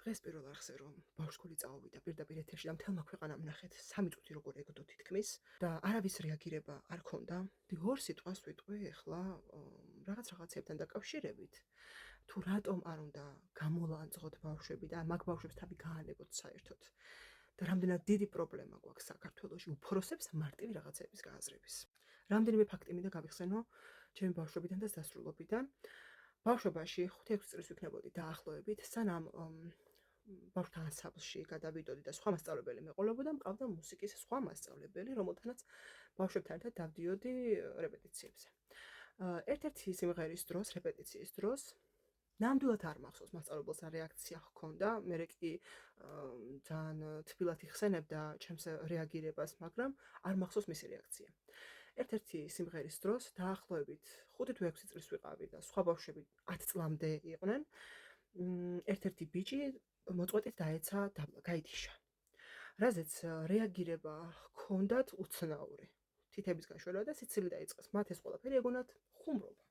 დღეს პირველ არხზე რომ ბავშვი წავიდა პირდაპირ ეთერში და მთელმა ქვეყანამ ნახეთ 3 წუთი როგორ ეგდო თითქმის და არავის რეაგირება არ ქონდა. ორ სიტყვას ვიტყვი ახლა რაღაცებთან დაკავშირებით. თუ რატომ არ უნდა გამოლანძღოთ ბავშვები და მაგ ბავშვებს თავი გაანებოთ საერთოდ. და რამდენად დიდი პრობლემა გვაქვს საქართველოში უფროსებს მარტივი რაღაცების გააზრების. რამდენიმე ფაქტი მინდა გავიხსენო ჩემი ბავშვებიდან და დასრულობიდან. ბავშვობაში 5-6 წლის ვიქნებოდი დაახლოებით, სანამ ბავშვთა ანსამბლში გადავიდოდი და სხვა მასწავლებელი მეყოლებოდა, მყავდა მუსიკის სხვა მასწავლებელი, რომელთანაც ბავშვებთან ერთად დავდიოდი რეპეტიციებზე. ერთ-ერთი სიმღერის დროს, რეპეტიციის დროს, ნამდვილად არ მახსოვს მასწავლებელს რა რეაქცია ჰქონდა, მე კი ძალიან თბილად იხსენებდა ჩემს რეაგირებას, მაგრამ არ მახსოვს მისი რეაქცია. ერთ-ერთი სიმღერის დროს დაახლოებით 5 თუ 6 წლის ვიყავი და სხვა ბავშვები 10 წლამდე იყვნენ. ერთ-ერთი ბიჭი მოწყვეტით დაეცა დაბლა, გაითიშა. რაზეც რეაგირება ჰქონდათ უცნაური. თითების გაშორება და სიცილი დაიწყეს. მათ ეს ყველაფერი ეგონათ ხუმრობა.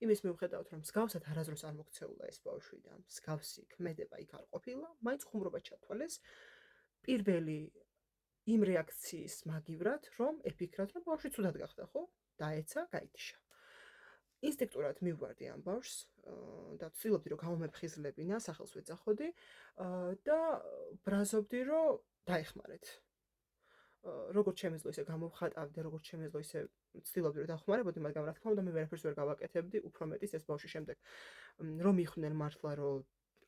იმის მიუხედავად, რომ მსგავსად არასდროს არ მოქცეულა ეს ბავშვი და მსგავსი ქმედება იქ არ ყოფილა, მაინც ხუმრობა ჩათვალეს. პირველი იმ რეაქციის მაგივრად, რომ ეფიქრათ, რომ ბავშვი ცუდად გახდა, ხო? დაეცა, გაითიშა. ინსტინქტურად მივვარდი ამ ბავშვს და ვცდილობდი, რომ გამომეფხიზლებინა, სახელს ვეძახოდი და ბრაზობდი, რომ დაეხმარეთ. როგორც შემეძლო ისე გამოვხატავდი და როგორც შემეძლო ისე ვცდილობდი, რომ დავხმარებოდი, მაგრამ რა თქმა უნდა, მე ვერაფერს ვერ გავაკეთებდი, უფრო მეტიც ეს ბავშვი შემდეგ რომ იხვდნენ მართლა, რომ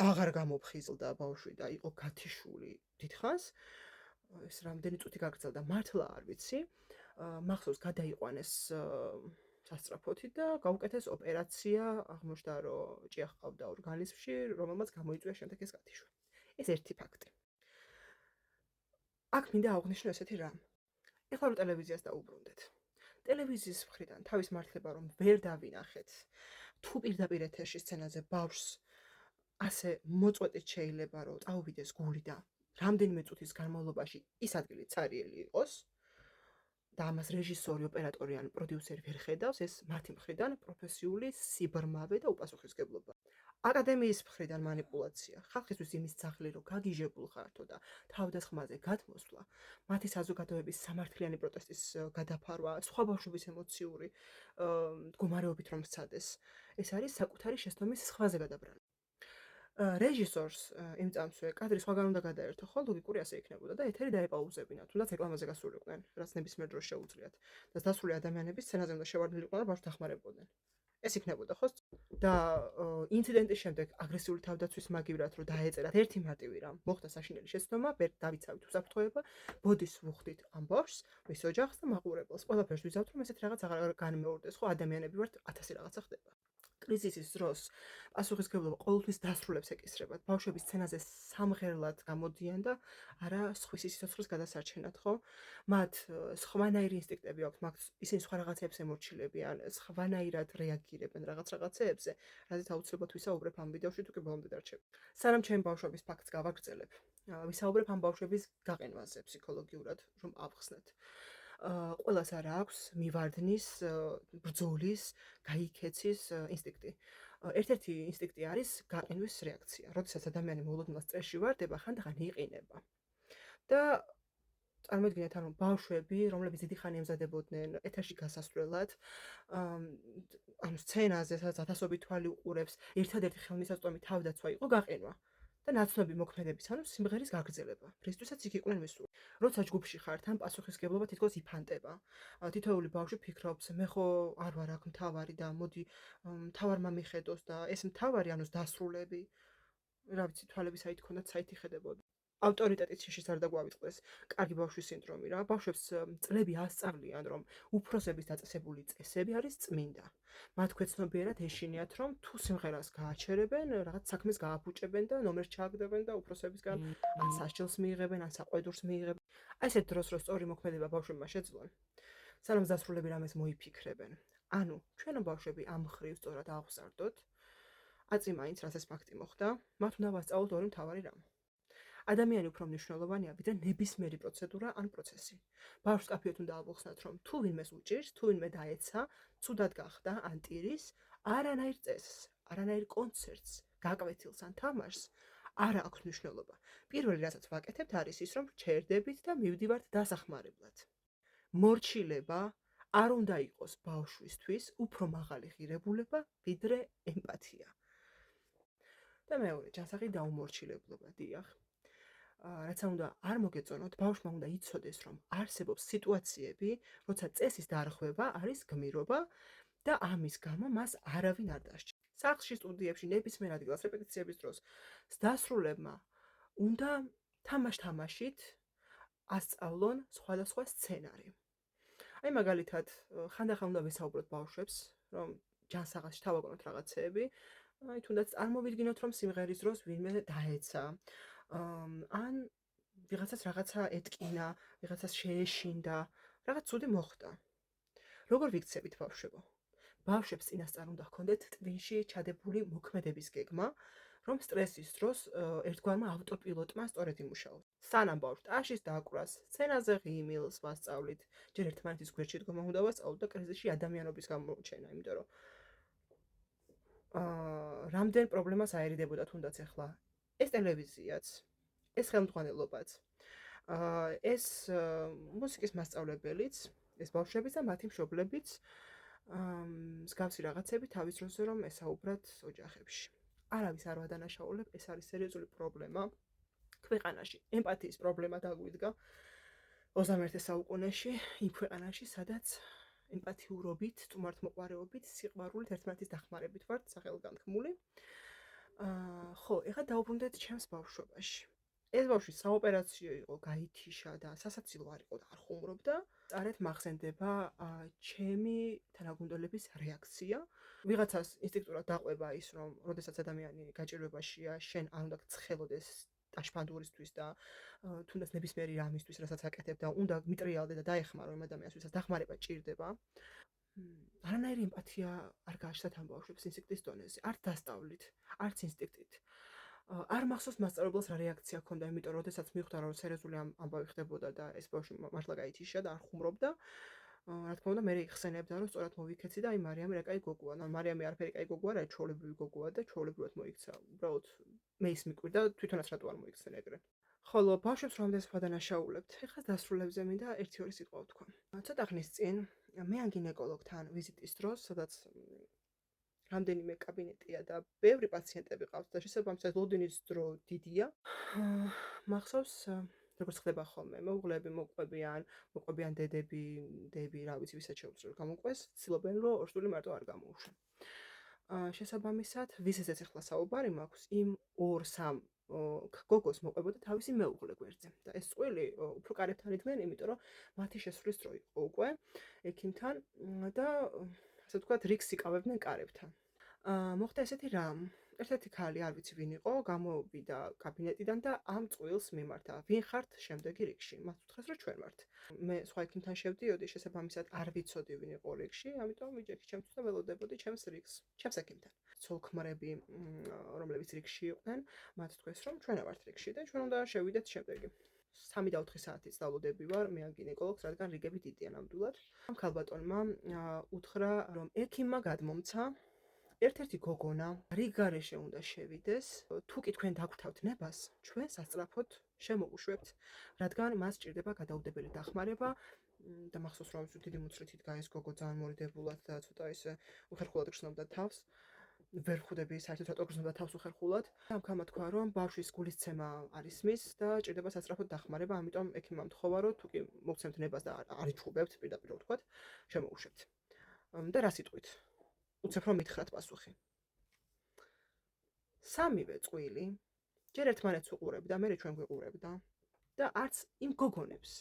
აღარ გამოფხიზლდა ბავშვი და იყო გათიშული დიდხანს. ეს რამდენი წუთი გაგრძელდა, მართლა არ ვიცი. მახსოვს გადაიყვანეს სასწრაფოთი და გაუკეთეს ოპერაცია, აღმოჩნდა, რომ ჭია ჰყავდა ორგანიზმში, რომელმაც გამოიწვია შემდეგ ეს გათიშვა. ეს ერთი ფაქტი. აქ მინდა აღვნიშნო ესეთი რამ. ეხლა რომ ტელევიზიას დაუბრუნდეთ. ტელევიზიის მხრიდან თავის მართლება რომ ვერ დავინახეთ, თუ პირდაპირ ეთერში სცენაზე ბავშვს ასე მოწყვეტით შეიძლება რომ წაუვიდეს გული და რამდენიმე წუთის განმავლობაში ის ადგილი цаრიელი იყოს და ამას რეჟისორი, ოპერატორი ან პროდიუსერი ვერ ხედავს, ეს მათი მხრიდან პროფესიული სიბრმავე და უპასუხისმგებლობა. აკადემიის მხრიდან манипуляცია, ხალხისთვის იმის ძაღლი რომ გაგიჟებულ ხართო და თავდასხმაზე გადმოსვლა, მათი საზოგადოების სამართლიანი პროტესტის გადაფარვა, სხვა ბავშვების ემოციური მდგომარეობით რომ სცადეს, ეს არის საკუთარი შეცდომის სხვაზე გადაბრანა. რეჟისორს იმ წამსვე კადრი სხვაგან უნდა გადაერთო, ხო, ლოგიკური ასე იქნებოდა და ეთერი დაეპაუზებინა, თუნდაც რეკლამაზე გასულიყვნენ, რაც ნებისმიერ დროს შეუძლიათ. და დასული ადამიანები სცენაზე უნდა შევარდნილიყვნენ და ბავშვს დახმარებოდნენ. ეს იქნებოდა, ხო? და ინციდენტის შემდეგ აგრესიული თავდაცვის მაგივრად რომ დაეწერათ ერთი მარტივი რამ, მოხდა საშინელი შეცდომა, დავიცავით უსაფრთხოება, ბოდის ვუხდით ამ ბავშვს, მის ოჯახს და მაყურებელს. ყველაფერს ვიზავთ, რომ ესეთ რაღაც აღარ განმეორდეს, ხო, ადამიანები ვართ, 1000 რაღაცა ხდება. კრიზისის დროს პასუხისმგებლობა ყოველთვის დასრულებს ეკისრებათ. ბავშვები სცენაზე სამღერლად გამოდიან და არა სხვისი სიცოცხლის გადასარჩენად, ხო? მათ სხვანაირი ინსტინქტები აქვთ, მათ ისინი სხვა რაღაცებს ემორჩილებიან, სხვანაირად რეაგირებენ რაღაცეებზე, რაზეც აუცილებლად ვისაუბრებ ამ ვიდეოში, თუ კი ბოლომდე დარჩები. სანამ ჩემი ბავშვების ფაქტს გავაგრძელებ, ვისაუბრებ ამ ბავშვების გაყენვაზე ფსიქოლოგიურად, რომ ავხსნათ. ყველას არ აქვს მივარდნის, ბრძოლის, გაიქეცის ინსტინქტი. ერთ-ერთი ინსტინქტი არის გაყენვის რეაქცია. როდესაც ადამიანი მოულოდნელად სტრესში ვარდება, ხანდახან იყინება. და წარმოიდგინეთ, ანუ ბავშვები, რომლებიც დიდი ხანი ემზადებოდნენ ეთერში გასასვლელად, ამ სცენაზე, სადაც ათასობით თვალი უყურებს, ერთადერთი ხელმისაწვდომი თავდაცვა იყო გაყენვა. და ნაცნობი მოქმედების, ანუ სიმღერის გაგრძელება. რისთვისაც იქ იყვნენ მისული. როცა ჯგუფში ხართ, ამ პასუხისმგებლობა თითქოს იფანტება. თითოეული ბავშვი ფიქრობს, მე ხო არ ვარ აქ მთავარი და მოდი მთავარმა მიხედოს და ეს მთავარი ანუს დასრულები. რა ვიცი, თვალები საით ქონდათ, საით იხედებოდა. ავტორიტეტის შიშის არ დაგვავიწყდეს კარგი ბავშვის სინდრომი რა. ბავშვებს წლები ასწავლიან, რომ უფროსების დაწესებული წესები არის წმინდა. მათ ქვეცნობიერად ეშინიათ, რომ თუ სიმღერას გააჩერებენ, რაღაც საქმეს გააფუჭებენ და ნომერს ჩააგდებენ და უფროსებისგან ან სასჯელს მიიღებენ, ან საყვედურს მიიღებენ. აი ესეთ დროს რო სწორი მოქმედება ბავშვებმა შეძლონ, სანამ დასრულები რამეს მოიფიქრებენ. ანუ ჩვენო ბავშვები ამ მხრივ სწორად აღვზარდოთ, აწი მაინც რაც ეს ფაქტი მოხდა, მათ უნდა ვასწავლოთ ორი მთავარი რამ. ადამიანი უფრო მნიშვნელოვანია, ვიდრე ნებისმიერი პროცედურა ან პროცესი. ბავშვს კაფეოთ უნდა ავუხსნათ, რომ თუ ვინმეს უჭირს, თუ ვინმე დაეცა, ცუდად გახდა, ან ტირის, არანაირ წესს, არანაირ კონცერტს, გაკვეთილს ან თამაშს არა აქვს მნიშვნელობა. პირველი რასაც ვაკეთებთ არის ის, რომ ჩერდებით და მივდივართ დასახმარებლად. მორჩილება არ უნდა იყოს ბავშვისთვის უფრო მაღალი ღირებულება, ვიდრე ემპათია. და მეორე, ჯანსაღი დაუმორჩილებლობა, დიახ. რაც უნდა არ მოგეწონოთ, ბავშვმა უნდა იცოდეს, რომ არსებობს სიტუაციები, როცა წესის დარღვევა არის გმირობა და ამის გამო მას არავინ არ დასჭირდება. სახლში, სტუდიებში, ნებისმიერ ადგილას, რეპეტიციების დროს დასრულებმა უნდა თამაშ-თამაშით ასწავლონ სხვადასხვა სცენარი. აი მაგალითად, ხანდახან უნდა ვესაუბროთ ბავშვებს, რომ ჯანსაღაში თავაგონოთ რაღაცეები, აი თუნდაც წარმოვიდგინოთ, რომ სიმღერის დროს ვინმე დაეცა, ან ვიღაცას რაღაცა ეტკინა, ვიღაცას შეეშინდა, რაღაც ცუდი მოხდა. როგორ ვიქცევით ბავშვებო? ბავშვებს წინასწარ უნდა ჰქონდეთ ტვინში ჩადებული მოქმედების გეგმა, რომ სტრესის დროს ერთგვარმა ავტოპილოტმა სწორედ იმუშაოს. სანამ ბავშვს ტაშის დაკვრას, სცენაზე ღიმილს ვასწავლით, ჯერ ერთმანეთის გვერდში დგომა უნდა ვასწავლოთ და კრიზისში ადამიანობის გამოჩენა, იმიტომ რომ რამდენ პრობლემას აერიდებოდა თუნდაც ახლა ეს ტელევიზიაც, ეს ხელმძღვანელობაც, ეს მუსიკის მასწავლებელიც, ეს ბავშვებიც და მათი მშობლებიც მსგავსი რაღაცები თავის დროზე რომ ესაუბრათ ოჯახებში. არავის არ ვადანაშაულებ, ეს არის სერიოზული პრობლემა ქვეყანაში. ემპათიის პრობლემა დაგვიდგა 21 საუკუნეში, იმ ქვეყანაში, სადაც ემპათიურობით, სტუმართმოყვარეობით, სიყვარულით, ერთმანეთის დახმარებით ვართ სახელგანთქმული. ხო, ეხლა დაუბრუნდეთ ჩემს ბავშვობაში. ეს ბავშვი საოპერაციო იყო, გაითიშა და სასაცილო არ იყო და არ ხუმრობდა. წარეთ მახსენდება ჩემი თანაგუნდელების რეაქცია. ვიღაცას ინსტინქტურად დაყვება ის, რომ როდესაც ადამიანი გაჭირვებაშია, შენ არ უნდა გცხელოდეს ტაშფანდურისთვის და თუნდაც ნებისმიერი რამისთვის, რასაც აკეთებ და უნდა მიტრიალდე და დაეხმარო იმ ადამიანს, ვისაც დახმარება ჭირდება. არანაირი ემპათია არ გააჩნდათ ამ ბავშვებს ინსტინქტის დონეზე, არც დასწავლით, არც ინსტინქტით. არ მახსოვს მასწავლებლს რა რეაქცია ჰქონდა, იმიტომ რომ როდესაც მიხვდა რომ სერიოზული ამბავი ხდებოდა და ეს ბავშვი მართლა გაითიშა და არ ხუმრობდა, რა თქმა უნდა, მე იხსენებდა რომ სწორად მოვიქეცი და აი მარიამი რა კაი გოგოა. მარიამი არაფერი კაი გოგო არა, ჩვეულებრივი გოგოა და ჩვეულებრივად მოიქცა. უბრალოდ მე ის მიკვირდა, თვითონაც რატო არ მოიქცენ ეგრე. ხოლო ბავშვებს რამდენს ვადანაშაულებთ? ეხლა დასრულებზე მინდა 1-2 სიტყვა ვთქვა. ცოტა ხნის წინ მე ან გინეკოლოგთან ვიზიტის დროს, სადაც რამდენიმე კაბინეტია და ბევრი პაციენტები ყავს და შესაბამისად ლოდინის დრო დიდია. მახსოვს როგორც ხდება ხოლმე, მეუღლეები მოყვებიან დედები, რა ვიცი, ვისაც შეუძლია გამოყვეს, ცდილობენ რომ ორსული მარტო არ გამოუშვენ. შესაბამისად, ვისეცაც ახლა საუბარი მაქვს, იმ 2-3 გოგოს მოყვებოდა თავისი მეუღლე გვერდზე. და ეს წყვილი უფრო კარებთან იდგნენ, იმიტომ რომ მათი შესვლის დრო იყო უკვე ექიმთან და ასე ვთქვათ, რიგს იკავებდნენ კარებთან. მოხდა ესეთი რამ. ერთ-ერთი ქალი, არ ვიცი ვინ იყო, გამოვიდა კაბინეტიდან და ამ წვილს მიმართა. ვინ ხართ შემდეგი რიგში? მათ უთხრეს, რომ ჩვენ ვართ. მე სხვა ექიმთან შევდიოდი, შესაბამისად არ ვიცოდი ვინ იყო რიგში, ამიტომ ვიჯექი ჩემთვის და ველოდებოდი ჩემს რიგს, ჩემს ექიმთან. ცოლ-ქმრები, რომლებიც რიგში იყვნენ, მათ თქვეს, რომ ჩვენ ვართ რიგში და ჩვენ უნდა შევიდეთ შემდეგი. 3 და 4 საათის სწავლობები ვარ, მე ან გინეკოლოგს, რადგან რიგები დიდია ნამდვილად. ამ ქალბატონმა უთხრა, რომ ექიმმა გადმომცა ერთ-ერთი გოგონა რიგ გარეშე უნდა შევიდეს, თუ კი თქვენ დაგვთავთ ნებას, ჩვენ სასწრაფოდ შემოუშვებთ, რადგან მას ჭირდება გადაუდებელი დახმარება და მახსოვს რომ დიდი მუცრითით გაეს გოგო ძალიან მორიდებულად და ცოტა ისე უხერხულად გრძნობდა თავს. ვერ ხვდები საერთოდ რატო გრძნობდა თავს უხერხულად. ამ ქალმა თქვა რომ ბავშვის გულისცემა არის მის და ჭირდება სასწრაფოდ დახმარება, ამიტომ ექიმმა მთხოვა რომ თუ კი მოგცემთ ნებას და არ იჩხუბებთ, პირდაპირ ვთქვათ, შემოუშვებთ. და რა სიტყვით? უცებ რომ მითხრათ პასუხი. სამივე წყვილი ჯერ ერთმანეთს უყურებდა, მერე ჩვენ გვიყურებდა და არც იმ გოგონებს,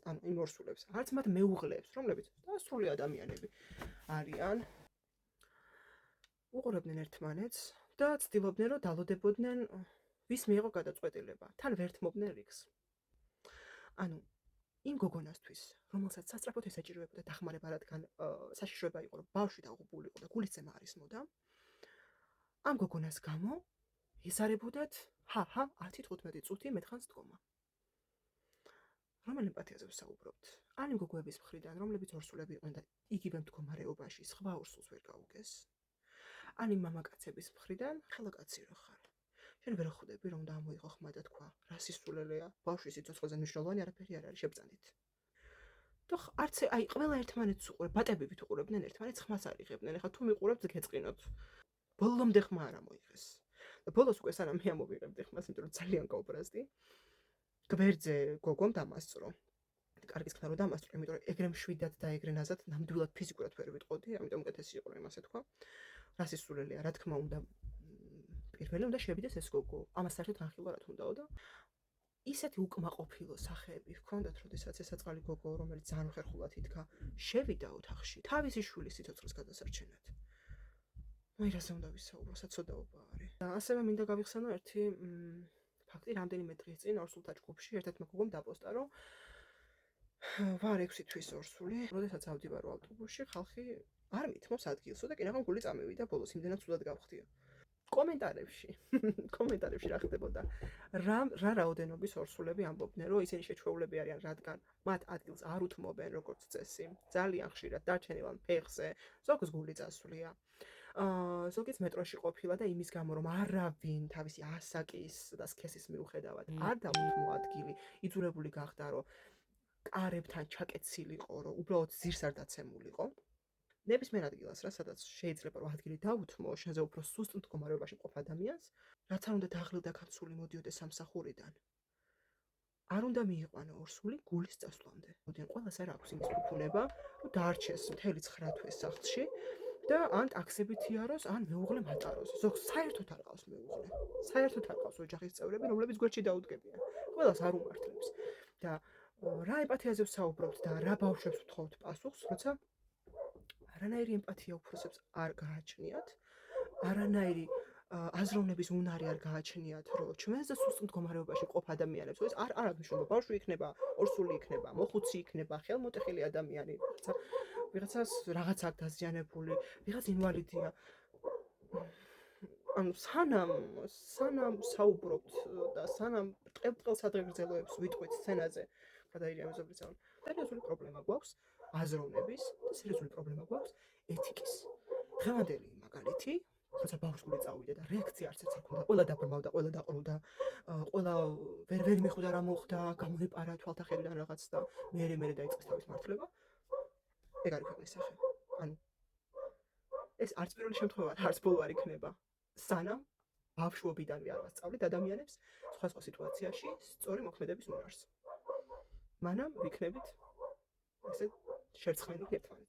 ანუ იმ ორსულებს, არც მათ მეუღლეებს, რომლებიც დასრული ადამიანები არიან, უყურებდნენ ერთმანეთს და ცდილობდნენ რომ დალოდებოდნენ ვის მიიღო გადაწყვეტილება, თან ვერთმობდნენ რიგს. ანუ იმ გოგონასთვის, რომელსაც სასწრაფოდ ესაჭიროებოდა დახმარება, რადგან საშიშროება იყო, რომ ბავშვი დაღუპული იყო და გულისცემა არ ისმოდა, ამ გოგონას გამო ეზარებოდათ, 10-15 წუთი მეტხანს დგომა. რომელ ემპათიაზე ვსაუბრობთ? ან იმ გოგოების მხრიდან, რომლებიც ორსულები იყვნენ და იგივე მდგომარეობაში სხვა ორსულს ვერ გაუგეს, ან იმ მამაკაცების მხრიდან, ხელაკაცი რო ხარ. შენ ვერ ხვდები რომ დამოიღო ხმა და თქვა რა სისულელეა ბავშვის სიცოცხლეზე მნიშვნელოვანი არაფერი არ არის შებწანდით და არც აი ყველა ერთმანეთს უყურებ ბატები ვით უყურებდნენ ერთმანეთს ხმას არ იღებდნენ ეხლა თუ მიყურებთ გეწყინოთ ბოლომდე ხმა არ ამოიღეს და ბოლოს უკვე სანამ მე ამოვიღებდი ხმას იმიტომ რომ ძალიან გაუბრაზდი გვერდზე გოგომ დამასწრო კარგის ხნა რომ დამასწრო იმიტომ რომ ეგრე მშვიდად და ეგრე ნაზად ნამდვილად ფიზიკურად ვერ ვიტყოდი ამიტომ უკეთესი იყო რომ ასე თქვა რა სისულელეა რა თქმა უნდა პირველი უნდა შევიდეს ეს გოგო ამას საერთოდ განხილვა რა თუნდაო და ისეთი უკმაყოფილო სახეები ჰქონდათ, როდესაც ეს აწყალი გოგო, რომელიც ძალიან ხერხულად იდგა, შევიდა ოთახში, თავისი შვილის სიცოცხლის გადასარჩენად. აი რაზე უნდა ვისაუბრო, საცოდაობა არის. და ასევე მინდა გავიხსენო ერთი ფაქტი, რამდენიმე დღის წინ ორსულთა ჯგუფში ერთ-ერთმა გოგომ დაპოსტა, რომ ვარ 6 თვის ორსული, როდესაც ავდივარ ავტობუსში, ხალხი არ მithმობს ადგილსო და კი რაღაც გული წამევიდა, ბოლოს იმდენად სულად გავხდია. კომენტარებში რა ხდებოდა რა რაოდენობის ორსულები ამბობდნენ რომ ისინი შეჩვეულები არიან რადგან მათ ადგილს არ უთმობენ როგორც წესი ძალიან ხშირად დარჩენილან ფეხზე ზოგს გული წასვლია ზოგიც მეტროში ყოფილა და იმის გამო რომ არავინ თავისი ასაკის და სქესის მიუხედავად არ დაუთმო ადგილი იძულებული გახდა რომ კარებთან ჩაკეცილიყო რომ უბრალოდ ძირს არ დაცემულიყო ნებისმიერ ადგილას რა სადაც შეიძლება რომ ადგილი დაუთმო შენზე უფრო სუსტ მდგომარეობაში მყოფ ადამიანს რაც არ უნდა დაღლილ და კაცული მოდიოდეს სამსახურიდან არ უნდა მიიყვანო ორსული გულის წასვლამდე მოდიან ყველას არ აქვს იმის ფუფუნება რომ დაარჩეს მთელი 9 თვის სახლში და ან ტაქსებით იაროს ან მეუღლე მატაროს ზოგს საერთოდ არ ყავს მეუღლე საერთოდ არ ყავს ოჯახის წევრები რომლებიც გვერდში დაუდგებიან ყველას არ უმართლებს და რა ემპათიაზე ვსაუბრობთ და რა ბავშვებს ვთხოვთ პასუხს როცა არანაირი ემპათია უფროსებს არ გააჩნიათ, არანაირი აზროვნების უნარი არ გააჩნიათ, რომ ჩვენზე სუსტ მდგომარეობაში მყოფ ადამიანებს, ეს არ აღნიშნულობა ბავშვი იქნება, ორსული იქნება, მოხუცი იქნება, ხელმოტეხილი ადამიანი, ვიღაცას რაღაც აქ დაზიანებული, ვიღაც ინვალიდია. ანუ სანამ საუბრობთ და სანამ ტყელტყელ სადღეგრძელოებს ვიტყვით სცენაზე, გადაირია მეზობლიცავ. სერიოზული პრობლემა გვაქვს აზროვნების და სერიოზული პრობლემა გვაქვს ეთიკის. დღევანდელი მაგალითი, როცა ბავშვი წავიდა და რეაქცია არც ერთს არ ქონდა, ყველა დაბრმავდა, ყველა დაყრუდა, ყველა ვერ მიხვდა რა მოხდა, გამოიპარა თვალთახედიდან რაღაც და მე დაიწყეს თავის მართლება. ეგ არის ქვეყნის სახე. ანუ ეს არც პირველი შემთხვევა, არც ბოლო არ იქნება. სანამ ბავშვობიდანვე არ ვასწავლით ადამიანებს სხვა სიტუაციაში სწორი მოქმედების უნარს. მანამ ვიქნებით ესე შერწყმელი ერთმანეთს